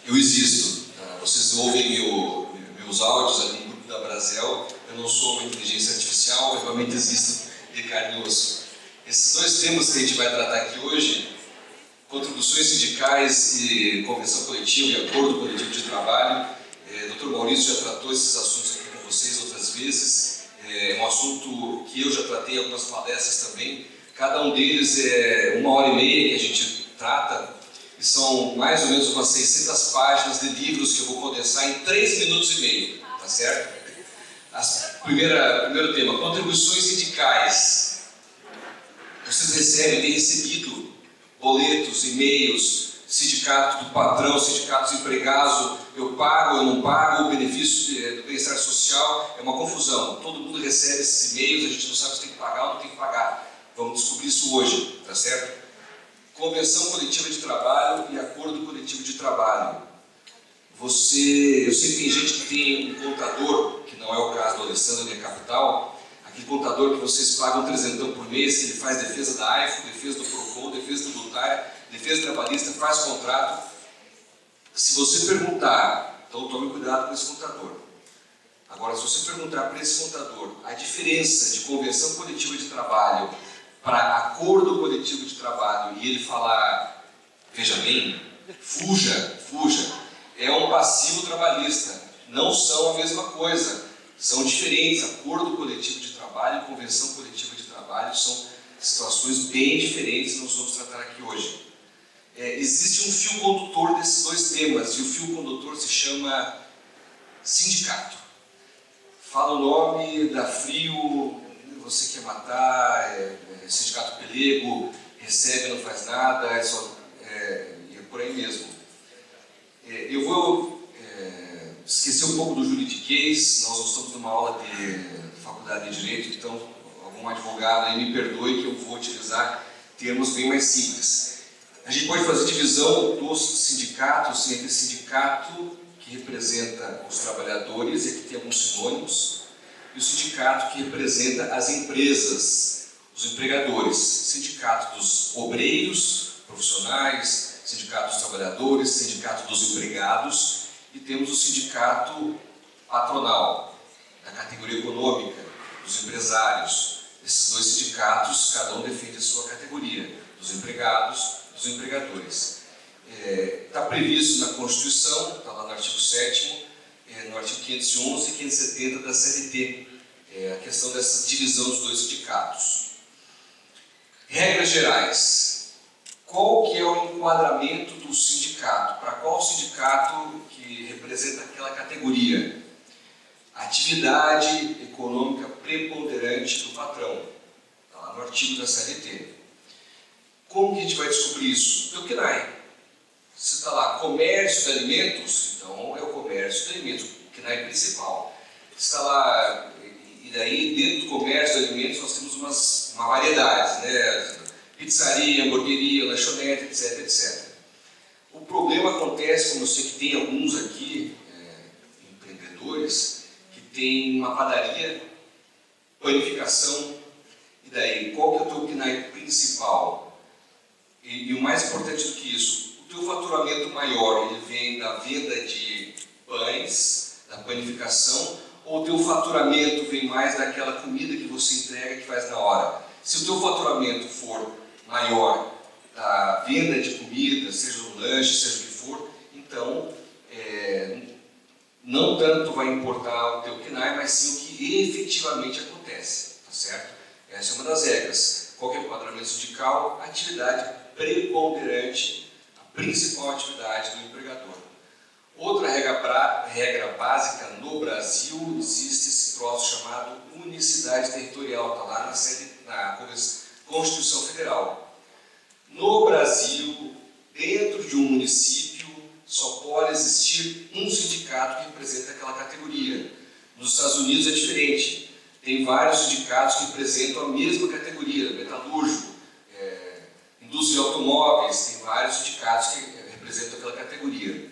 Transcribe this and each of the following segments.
Eu existo. Vocês ouvem meus áudios ali no grupo da Brasel. Eu não sou uma inteligência artificial, eu realmente existo de carne e osso. Esses dois temas que a gente vai tratar aqui hoje, contribuições sindicais e convenção coletiva e acordo coletivo de trabalho, o Dr. Maurício já tratou esses assuntos aqui com vocês outras vezes. É um assunto que eu já tratei em algumas palestras também. Cada um deles é 1h30 que a gente trata, e são mais ou menos umas 600 páginas de livros que eu vou condensar em 3 minutos e meio, tá certo? Primeiro tema, contribuições sindicais. Vocês têm recebido boletos, e-mails, sindicato do patrão, sindicato dos empregados, eu pago, eu não pago, o benefício do bem-estar social, é uma confusão. Todo mundo recebe esses e-mails, a gente não sabe se tem que pagar ou não tem que pagar. Vamos descobrir isso hoje, tá certo? Convenção coletiva de trabalho e acordo coletivo de trabalho. Eu sei que tem gente que tem um contador, que não é o caso do Alessandro nem a Capital, aquele contador que vocês pagam 300 por mês, que ele faz defesa da AIFO, defesa do PROCON, defesa tributária, defesa trabalhista, faz contrato. Se você perguntar, então tome cuidado com esse contador. Agora, se você perguntar para esse contador a diferença de convenção coletiva de trabalho para acordo coletivo de trabalho e ele falar, veja bem, fuja, é um passivo trabalhista, não são a mesma coisa, são diferentes. Acordo coletivo de trabalho e convenção coletiva de trabalho são situações bem diferentes que nós vamos tratar aqui hoje. Existe um fio condutor desses dois temas, e o fio condutor se chama sindicato. Fala o nome, dá frio, você quer matar, sindicato pelego, recebe, não faz nada, é por aí mesmo. Eu vou esquecer um pouco do juridiquês, nós estamos numa aula de faculdade de Direito, então algum advogado aí me perdoe que eu vou utilizar termos bem mais simples. A gente pode fazer divisão dos sindicatos entre sindicato que representa os trabalhadores, e aqui tem alguns sinônimos, e o sindicato que representa as empresas, os empregadores, sindicato dos obreiros, profissionais, sindicato dos trabalhadores, sindicato dos empregados, e temos o sindicato patronal, da categoria econômica, dos empresários. Esses dois sindicatos, cada um defende a sua categoria, dos empregados, dos empregadores. Está previsto na Constituição, está lá no artigo 7º, no artigo 511 e 570 da CLT, a questão dessa divisão dos dois sindicatos. Regras gerais. Qual que é o enquadramento do sindicato? Para qual sindicato que representa aquela categoria? Atividade econômica preponderante do patrão. Está lá no artigo da CLT. Como que a gente vai descobrir isso? Pelo CNAE. Se está lá comércio de alimentos, então é o comércio de alimentos, o CNAE principal. Se está lá, e daí dentro do comércio de alimentos nós temos uma variedade, né? Pizzaria, hamburgueria, lanchonete, etc, etc. O problema acontece, como eu sei que tem alguns aqui, empreendedores, que tem uma padaria, panificação, e daí, qual que é o teu CNAE principal? E o mais importante do que isso, o teu faturamento maior, ele vem da venda de pães, da panificação, ou o teu faturamento vem mais daquela comida que você entrega, que faz na hora? Se o teu faturamento for maior da venda de comida, seja um lanche, seja o que for, então não tanto vai importar o teu CNAE, mas sim o que efetivamente acontece, tá certo? Essa é uma das regras. Qual que é o enquadramento sindical? Atividade preponderante, a principal atividade do empregador. Outra regra básica no Brasil, existe esse troço chamado unicidade territorial, está lá na Constituição Federal. No Brasil, dentro de um município, só pode existir um sindicato que representa aquela categoria. Nos Estados Unidos é diferente. Tem vários sindicatos que representam a mesma categoria, metalúrgico, indústria de automóveis, tem vários sindicatos que representam aquela categoria.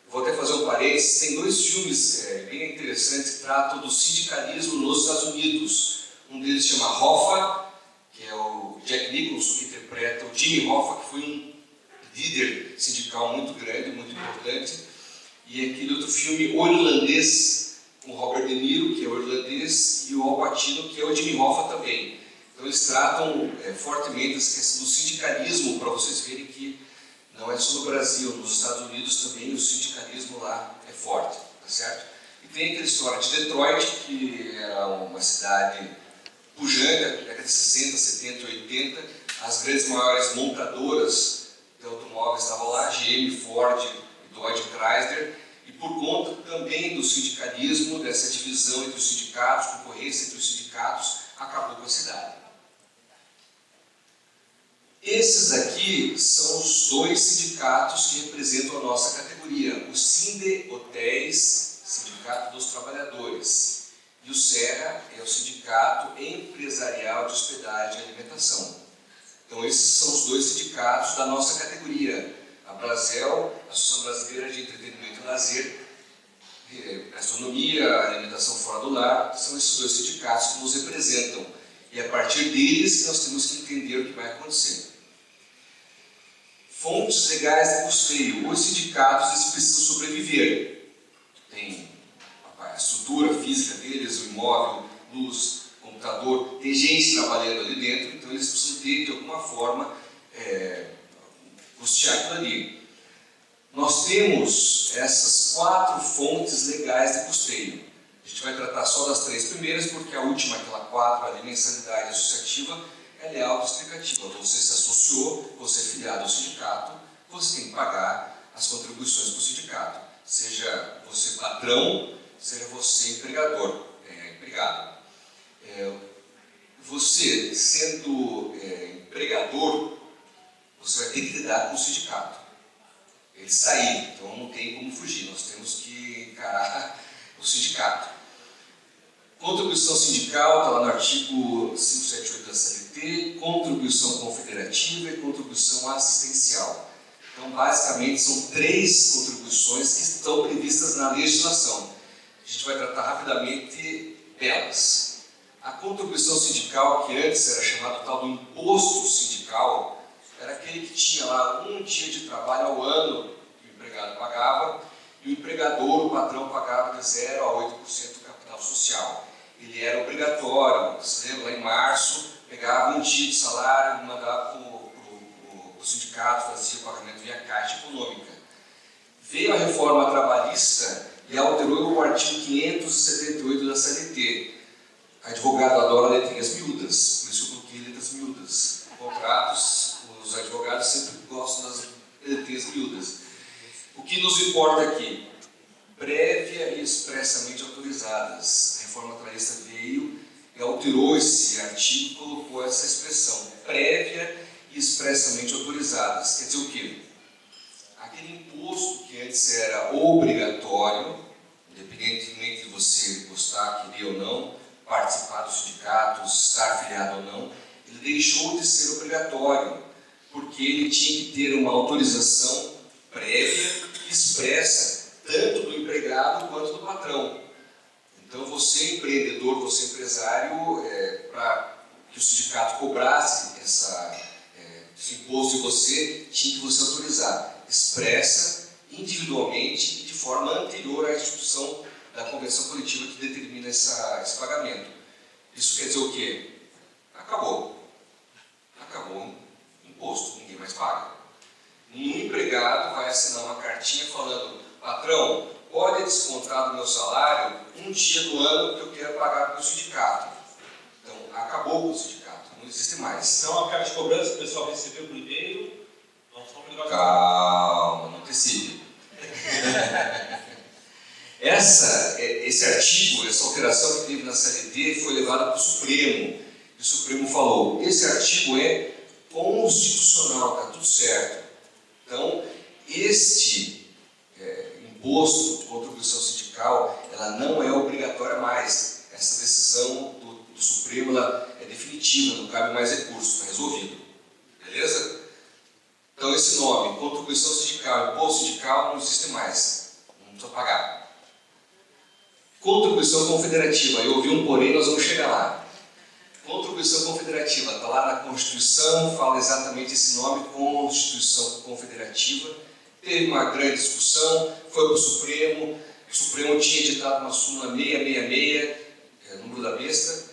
Vou até fazer um parênteses, tem 2 filmes bem interessantes que tratam do sindicalismo nos Estados Unidos. Um deles se chama Hoffa, que é o Jack Nicholson que interpreta o Jimmy Hoffa, que foi um líder sindical muito grande, muito importante. E aquele outro filme, O Irlandês, com Robert De Niro, que é o irlandês, e o Al Pacino, que é o Jimmy Hoffa também. Então eles tratam fortemente essa questão do sindicalismo, para vocês verem que não é só no Brasil, nos Estados Unidos também o sindicalismo lá é forte, tá certo? E tem aquela história de Detroit, que era uma cidade pujante, década de 60, 70, 80, as grandes maiores montadoras de automóveis estavam lá, GM, Ford e Dodge Chrysler, e por conta também do sindicalismo, dessa divisão entre os sindicatos, concorrência entre os sindicatos, acabou com a cidade. Esses aqui são os dois sindicatos que representam a nossa categoria, o Sinde Hotéis, Sindicato dos Trabalhadores, e o Serra é o Sindicato Empresarial de Hospedagem e Alimentação. Então esses são os dois sindicatos da nossa categoria. A Brasel, a Associação Brasileira de Entretenimento e Lazer, Gastronomia, Alimentação Fora do Lar, são esses dois sindicatos que nos representam. E é a partir deles que nós temos que entender o que vai acontecer. Fontes legais de custeio. Os sindicatos eles precisam sobreviver. Tem a estrutura física deles, o imóvel, luz, computador, tem gente trabalhando ali dentro, então eles precisam ter, de alguma forma, custear aquilo ali. Nós temos essas 4 fontes legais de custeio. A gente vai tratar só das 3 primeiras, porque a última, aquela 4, a de mensalidade associativa, ela é autoexplicativa. Você se associou, você é filiado ao sindicato, você tem que pagar as contribuições para o sindicato. Seja você patrão, seja você empregador, empregado. Você, sendo empregador, você vai ter que lidar com o sindicato. Ele está aí, então não tem como fugir, nós temos que encarar o sindicato. Contribuição sindical, está lá no artigo 578 da CLT, contribuição confederativa e contribuição assistencial. Então, basicamente, são 3 contribuições que estão previstas na legislação. A gente vai tratar rapidamente delas. A contribuição sindical, que antes era chamado tal do imposto sindical, era aquele que tinha lá um dia de trabalho ao ano que o empregado pagava, e o empregador, o patrão, pagava de 0 a 8% do capital social. Ele era obrigatório, você lembra, lá em março, pegava um dia de salário, mandava para o sindicato, fazia o pagamento via Caixa Econômica. Veio a reforma trabalhista e alterou o artigo 578 da CLT. A advogado adora letrinhas miúdas, por isso eu coloquei letras miúdas. Contratos, os advogados sempre gostam das letrinhas miúdas. O que nos importa aqui? Prévia e expressamente autorizadas. A reforma trabalhista veio e alterou esse artigo e colocou essa expressão, prévia e expressamente autorizadas. Quer dizer o quê? Aquele imposto que antes era obrigatório, independentemente de você gostar, querer ou não, participar dos sindicatos, estar afiliado ou não, ele deixou de ser obrigatório, porque ele tinha que ter uma autorização prévia e expressa, tanto do empregado quanto do patrão. Então, você empreendedor, você empresário, para que o sindicato cobrasse esse imposto de você, tinha que você autorizar, expressa, individualmente e de forma anterior à instituição da convenção coletiva que determina esse pagamento. Isso quer dizer o quê? Acabou. Acabou o imposto, ninguém mais paga. Nenhum empregado vai assinar uma cartinha falando: patrão, pode descontar do meu salário um dia do ano que eu quero pagar para o sindicato. Então, acabou com o sindicato, não existe mais. Então, a carta de cobrança que o pessoal recebeu por e-mail, nós vamos ligar. Calma, não antecipe. Esse artigo, essa alteração que teve na CLT foi levada para o Supremo. E o Supremo falou: esse artigo é constitucional, está tudo certo. Então, este imposto de contribuição sindical, ela não é obrigatória mais. Essa decisão do Supremo ela é definitiva, não cabe mais recurso, está resolvido. Beleza? Então, esse nome, contribuição sindical, imposto sindical, não existe mais. Não precisa pagar. Contribuição confederativa, eu ouvi um porém, nós vamos chegar lá. Contribuição confederativa, está lá na Constituição, fala exatamente esse nome, Constituição Confederativa. Teve uma grande discussão, foi para o Supremo tinha editado uma súmula 666, número da besta.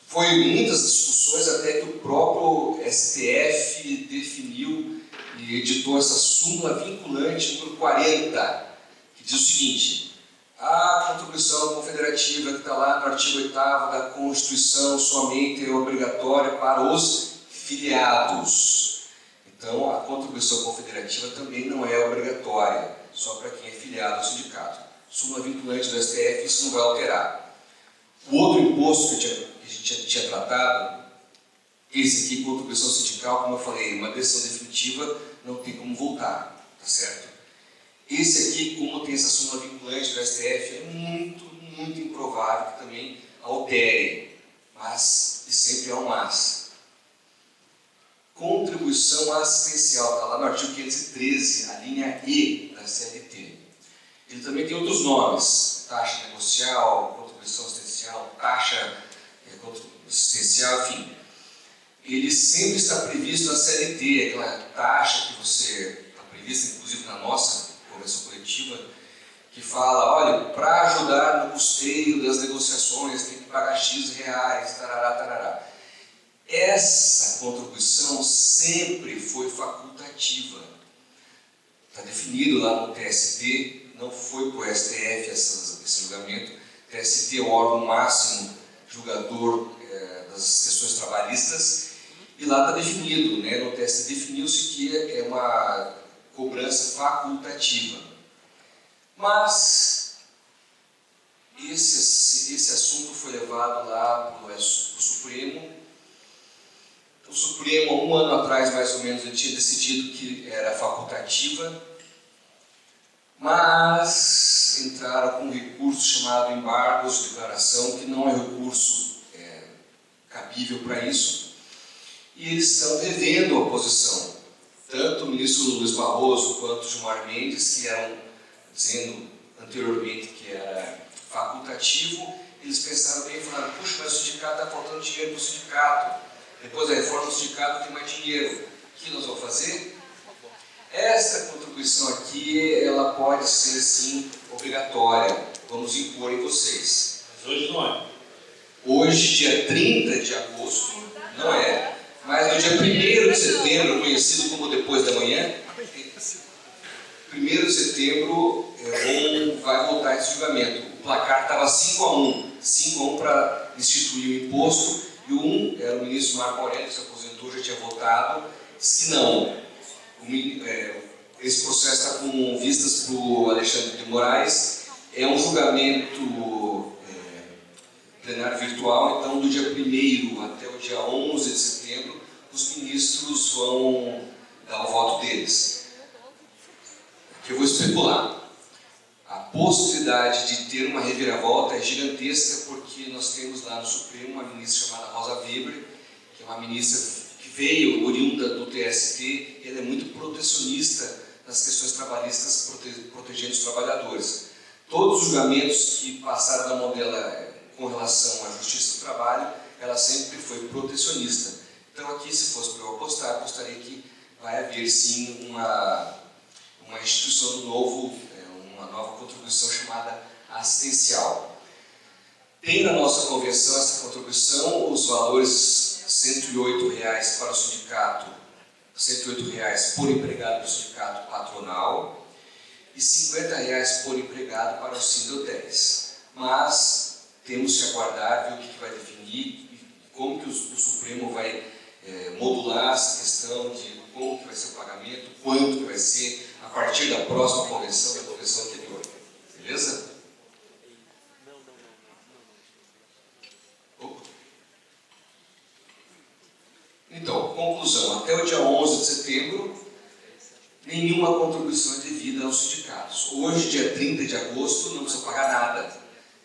Foi muitas discussões até que o próprio STF definiu e editou essa súmula vinculante número 40, que diz o seguinte: a contribuição confederativa que está lá no artigo 8º da Constituição somente é obrigatória para os filiados. Então, a contribuição confederativa também não é obrigatória, só para quem é filiado ao sindicato. Súmula vinculante do STF, isso não vai alterar. O outro imposto que a gente tinha tratado, esse aqui, contribuição sindical, como eu falei, uma decisão definitiva, não tem como voltar, tá certo? Esse aqui, como tem essa súmula vinculante do STF, é muito, muito improvável que também altere, mas, e sempre há um mas. Contribuição assistencial, está lá no artigo 513, a linha E da CLT. Ele também tem outros nomes: taxa negocial, contribuição assistencial, taxa assistencial, enfim. Ele sempre está previsto na CLT, aquela taxa que você está prevista, inclusive na nossa convenção coletiva, que fala, olha, para ajudar no custeio das negociações tem que pagar X reais, tarará, tarará. Essa contribuição sempre foi facultativa. Está definido lá no TST, não foi para o STF esse julgamento. O TST é o órgão máximo julgador das questões trabalhistas, e lá está definido, né? No TST definiu-se que é uma cobrança facultativa. Mas esse assunto foi levado lá para o Supremo. O Supremo, há um ano atrás, mais ou menos, ele tinha decidido que era facultativa, mas entraram com um recurso chamado embargos de declaração, que não é recurso cabível para isso, e eles estão revendo a posição. Tanto o ministro Luiz Barroso quanto o Gilmar Mendes, que eram dizendo anteriormente que era facultativo, eles pensaram bem e falaram, puxa, mas o sindicato está faltando dinheiro para o sindicato. Depois da reforma do sindicato tem mais dinheiro. O que nós vamos fazer? Essa contribuição aqui, ela pode ser sim obrigatória. Vamos impor em vocês. Mas hoje não é. Hoje, dia 30 de agosto, não é. Mas no dia 1º de setembro, conhecido como depois da manhã, 1º de setembro vai voltar esse julgamento. O placar estava 5-1. 5-1 para instituir o imposto. E era o ministro Marco Aurélio, que se aposentou, já tinha votado, disse que não. Esse processo está com vistas para o Alexandre de Moraes. É um julgamento plenário virtual, então do dia 1º até o dia 11 de setembro, os ministros vão dar o voto deles. Que eu vou especular. A possibilidade de ter uma reviravolta é gigantesca, porque nós temos lá no Supremo uma ministra chamada Rosa Weber, que é uma ministra que veio oriunda do TST, e ela é muito protecionista nas questões trabalhistas, protegendo os trabalhadores. Todos os julgamentos que passaram da mão dela com relação à justiça do trabalho, ela sempre foi protecionista. Então aqui, se fosse para eu apostar, eu gostaria que vai haver sim uma instituição do novo, uma nova contribuição chamada assistencial. Tem na nossa convenção essa contribuição, os valores R$108 para o sindicato, R$108 por empregado do sindicato patronal e R$50 por empregado para o Sindel-10. Mas temos que aguardar, ver o que vai definir, como que o Supremo vai modular essa questão de como que vai ser o pagamento, quanto que vai ser, a partir da próxima convenção, da convenção anterior. Beleza? Então, conclusão. Até o dia 11 de setembro, nenhuma contribuição é devida aos sindicatos. Hoje, dia 30 de agosto, não precisa pagar nada.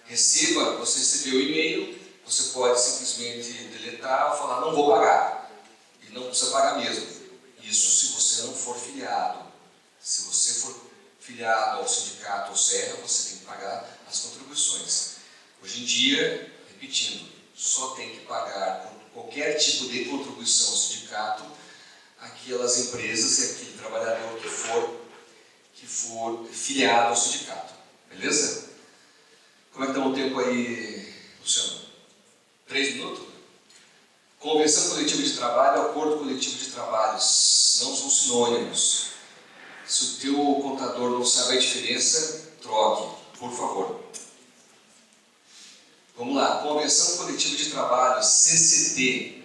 Você recebeu o e-mail, você pode simplesmente deletar ou falar, não vou pagar. E não precisa pagar mesmo. Isso se você não for filiado. Se você for filiado ao sindicato ou Serra, você tem que pagar as contribuições. Hoje em dia, repetindo, só tem que pagar qualquer tipo de contribuição ao sindicato aquelas empresas e aquele trabalhador que for filiado ao sindicato. Beleza? Como é que está o tempo aí, Luciano? 3 minutos? Convenção coletiva de trabalho e acordo coletivo de trabalho não são sinônimos. Se o teu contador não sabe a diferença, troque, por favor. Vamos lá. Convenção coletiva de trabalho, CCT,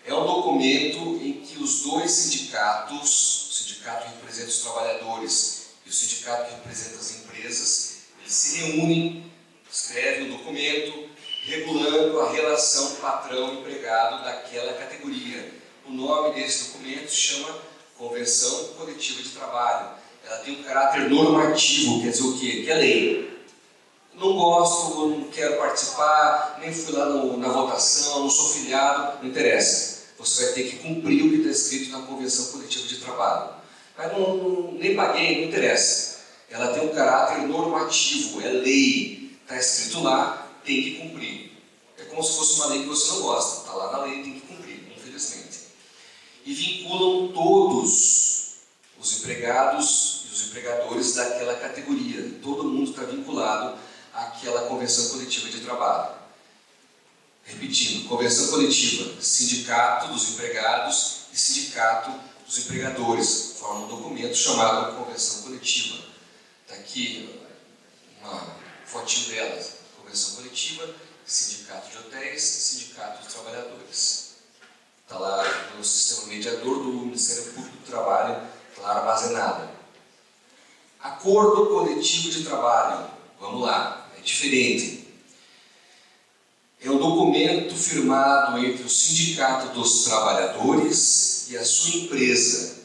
é um documento em que os dois sindicatos, o sindicato que representa os trabalhadores e o sindicato que representa as empresas, eles se reúnem, escrevem um documento regulando a relação patrão-empregado daquela categoria. O nome desse documento se chama Convenção Coletiva de Trabalho. Ela tem um caráter normativo, quer dizer o quê? Que é lei. Não gosto, não quero participar, nem fui lá na votação, não sou filiado, não interessa. Você vai ter que cumprir o que está escrito na Convenção Coletiva de Trabalho. Mas nem paguei, não interessa. Ela tem um caráter normativo, é lei. Está escrito lá, tem que cumprir. É como se fosse uma lei que você não gosta. Está lá na lei, tem que cumprir, infelizmente. E vinculam todos os empregados e os empregadores daquela categoria. Todo mundo está vinculado àquela convenção coletiva de trabalho. Repetindo, convenção coletiva, sindicato dos empregados e sindicato dos empregadores. Formam um documento chamado convenção coletiva. Está aqui uma fotinho delas. Convenção coletiva, sindicato de hotéis, sindicato dos trabalhadores. Está lá no sistema mediador do Ministério Público do Trabalho, está lá armazenada. Acordo coletivo de trabalho. Vamos lá, é diferente. É um documento firmado entre o sindicato dos trabalhadores e a sua empresa.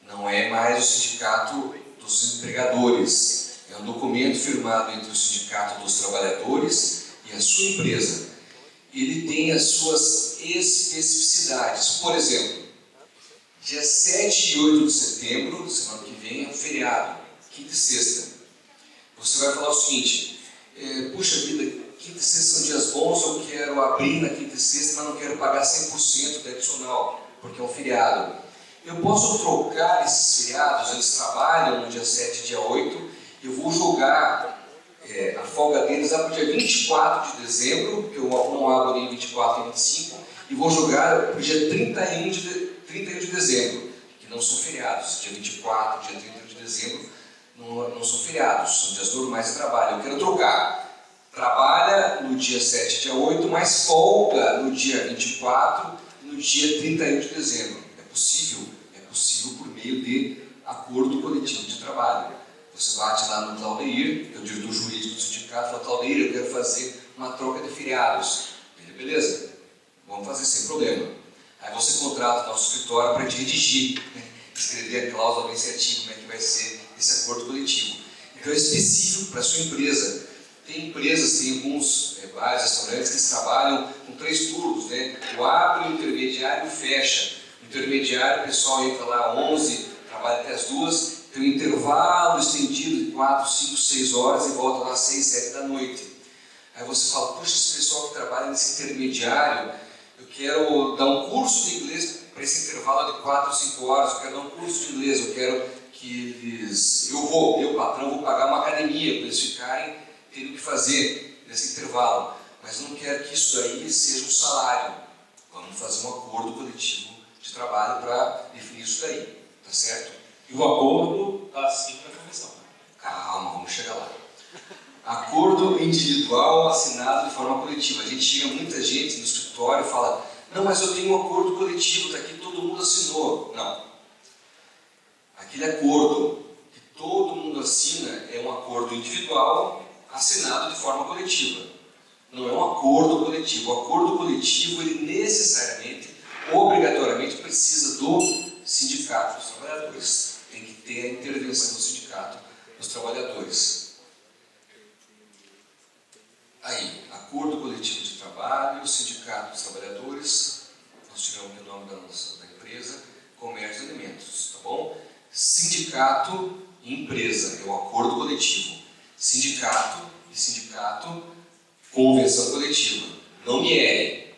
Não é mais o sindicato dos empregadores. É um documento firmado entre o sindicato dos trabalhadores e a sua empresa. Ele tem as suas especificidades. Por exemplo, dia 7 e 8 de setembro, semana que vem, é um feriado, quinta e sexta. Você vai falar o seguinte: puxa vida, quinta e sexta são dias bons, eu quero abrir na quinta e sexta, mas não quero pagar 100% do adicional, porque é um feriado. Eu posso trocar esses feriados, eles trabalham no dia 7 e dia 8, eu vou jogar a folga deles lá para o dia 24 de dezembro, porque eu não abro nem 24 e 25, e vou jogar para o dia 31 de dezembro, que não são feriados. Dia 24, dia 31 de dezembro não são feriados, são dias normais de trabalho. Eu quero trocar. Trabalha no dia 7 e dia 8, mas folga no dia 24 e no dia 31 de dezembro. É possível por meio de acordo coletivo de trabalho. Você bate lá no Claudeir, que é o diretor jurídico do sindicato, e fala: Claudeir, eu quero fazer uma troca de feriados. Beleza? Vamos fazer sem problema. Aí você contrata o nosso escritório para te redigir, escrever a cláusula bem certinho, como é que vai ser esse acordo coletivo. Então é específico para a sua empresa. Tem empresas, tem alguns bares, restaurantes que trabalham com 3 turnos, né? O abre, o intermediário e o fecha. O intermediário, o pessoal entra lá às 11, trabalha até as 2, tem um intervalo estendido de 4, 5, 6 horas e volta lá às 6, 7 da noite. Aí você fala: puxa, esse pessoal que trabalha nesse intermediário, eu quero dar um curso de inglês para esse intervalo de 4, 5 horas, eu quero dar um curso de inglês, eu quero que eles... eu, patrão, vou pagar uma academia para eles ficarem tendo que fazer nesse intervalo. Mas não quero que isso aí seja um salário. Vamos fazer um acordo coletivo de trabalho para definir isso daí. Tá certo? E o acordo está acima da convenção. Calma, vamos chegar lá. Acordo individual assinado de forma coletiva. A gente chega muita gente no escritório e fala: não, mas eu tenho um acordo coletivo, está aqui, todo mundo assinou. Não. Aquele acordo que todo mundo assina é um acordo individual assinado de forma coletiva. Não é um acordo coletivo. O acordo coletivo, ele necessariamente, obrigatoriamente, precisa do sindicato dos trabalhadores. Tem que ter a intervenção do sindicato dos trabalhadores. Aí, acordo coletivo de trabalho, sindicato dos trabalhadores, nós tiramos aqui o nome da empresa, comércio de alimentos, tá bom? Sindicato e empresa, é o acordo coletivo. Sindicato e sindicato, convenção coletiva. Não me erre.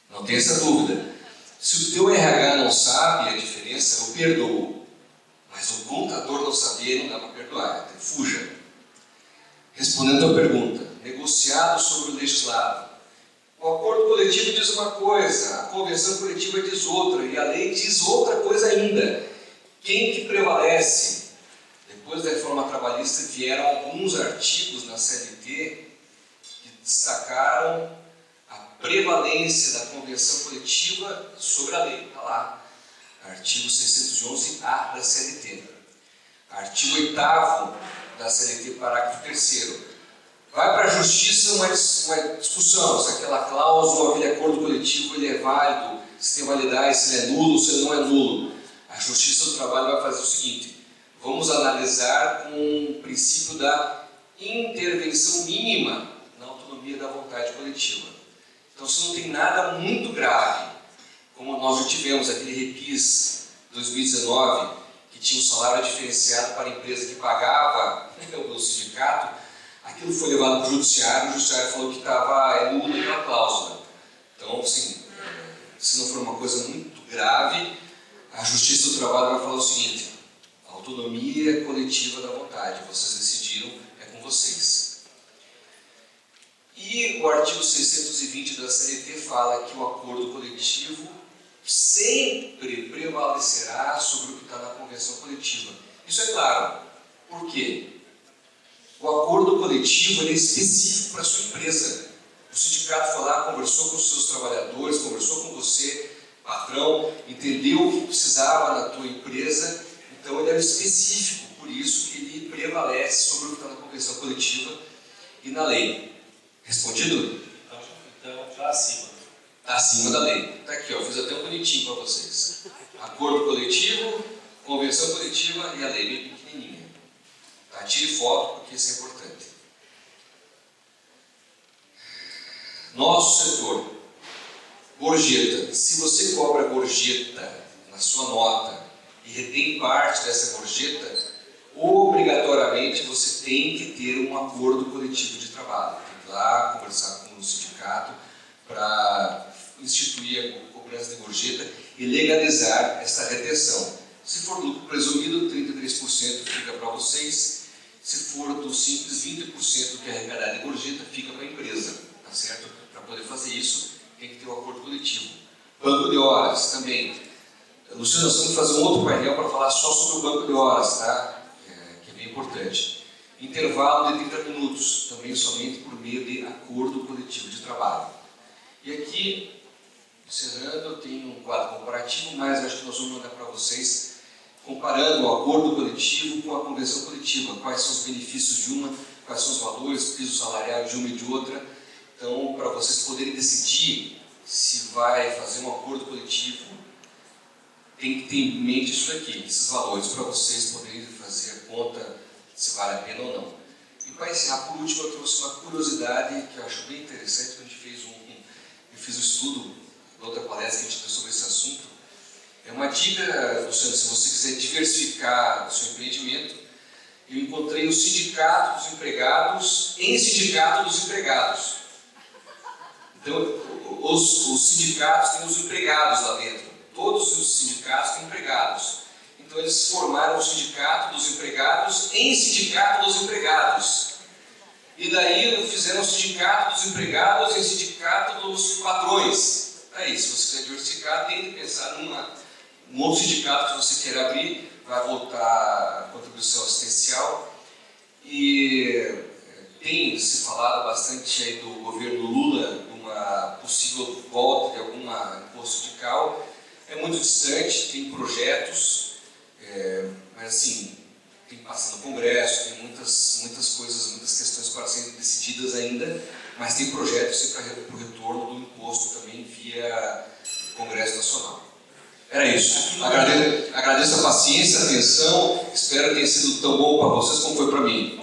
Não tem essa dúvida. Se o teu RH não sabe a diferença, eu perdoo. Mas o contador não saber, não dá para perdoar. Então, fuja. Respondendo à pergunta, negociado sobre o legislado. O acordo coletivo diz uma coisa, a convenção coletiva diz outra, e a lei diz outra coisa ainda. Quem que prevalece? Depois da reforma trabalhista vieram alguns artigos na CLT que destacaram a prevalência da convenção coletiva sobre a lei. Está lá, artigo 611-A da CLT. Artigo 8º da CLT, parágrafo 3º. Vai para a justiça uma discussão, se aquela cláusula, aquele acordo coletivo ele é válido, se tem validade, se ele é nulo, se ele não é nulo. A Justiça do Trabalho vai fazer o seguinte, vamos analisar com o princípio da intervenção mínima na autonomia da vontade coletiva. Então, se não tem nada muito grave, como nós já tivemos aquele REPIS 2019, que tinha um salário diferenciado para a empresa que pagava o sindicato, aquilo foi levado para o judiciário falou que estava nulo aquela cláusula. Então, assim, se não for uma coisa muito grave, a Justiça do Trabalho vai falar o seguinte, a autonomia coletiva da vontade, vocês decidiram, é com vocês. E o artigo 620 da CLT fala que o acordo coletivo sempre prevalecerá sobre o que está na convenção coletiva. Isso é claro. Por quê? O acordo coletivo é específico para a sua empresa. O sindicato foi lá, conversou com os seus trabalhadores, conversou com você, patrão, entendeu o que precisava na tua empresa, então ele é específico, por isso que ele prevalece sobre o que está na convenção coletiva e na lei. Respondido? Então, já acima. Está acima da lei. Está aqui, ó, fiz até um bonitinho para vocês. Acordo coletivo, convenção coletiva e a lei bem pequenininha. Tá? Tire foto, porque isso é importante. Nosso setor, gorjeta. Se você cobra gorjeta na sua nota e retém parte dessa gorjeta, obrigatoriamente você tem que ter um acordo coletivo de trabalho. Tem que ir lá conversar com o sindicato para instituir a cobrança de gorjeta e legalizar essa retenção. Se for lucro presumido, 33% fica para vocês. Se for do simples, 20% que é arrecadado de gorjeta fica para a empresa, tá certo? Para poder fazer isso, tem que ter um acordo coletivo. Banco de horas também. Luciano, nós vamos fazer um outro painel para falar só sobre o banco de horas, tá? Que é bem importante. Intervalo de 30 minutos, também somente por meio de acordo coletivo de trabalho. E aqui, encerrando, eu tenho um quadro comparativo, mas acho que nós vamos mandar para vocês comparando o acordo coletivo com a convenção coletiva, quais são os benefícios de uma, quais são os valores, piso salarial de uma e de outra. Então, para vocês poderem decidir se vai fazer um acordo coletivo, tem que ter em mente isso aqui, esses valores, para vocês poderem fazer a conta se vale a pena ou não. E para encerrar, por último, eu trouxe uma curiosidade que eu acho bem interessante, que a gente fez eu fiz um estudo na outra palestra que a gente deu sobre esse assunto. É uma dica, Luciano, se você quiser diversificar o seu empreendimento, eu encontrei o sindicato dos empregados em sindicato dos empregados. Então, os sindicatos têm os empregados lá dentro. Todos os sindicatos têm empregados. Então, eles formaram o sindicato dos empregados em sindicato dos empregados. E daí fizeram o sindicato dos empregados em sindicato dos patrões. Aí, se você quiser diversificar, tem que pensar num outro sindicato que você queira abrir, vai voltar a contribuição assistencial. E tem se falado bastante aí do governo Lula, uma possível volta de alguma imposto sindical. É muito distante, tem projetos, mas assim, tem que passar no Congresso, tem muitas coisas, muitas questões para serem decididas ainda, mas tem projetos para o retorno do imposto também via Congresso Nacional. Era isso. Agradeço a paciência, a atenção, espero que tenha sido tão bom para vocês como foi para mim.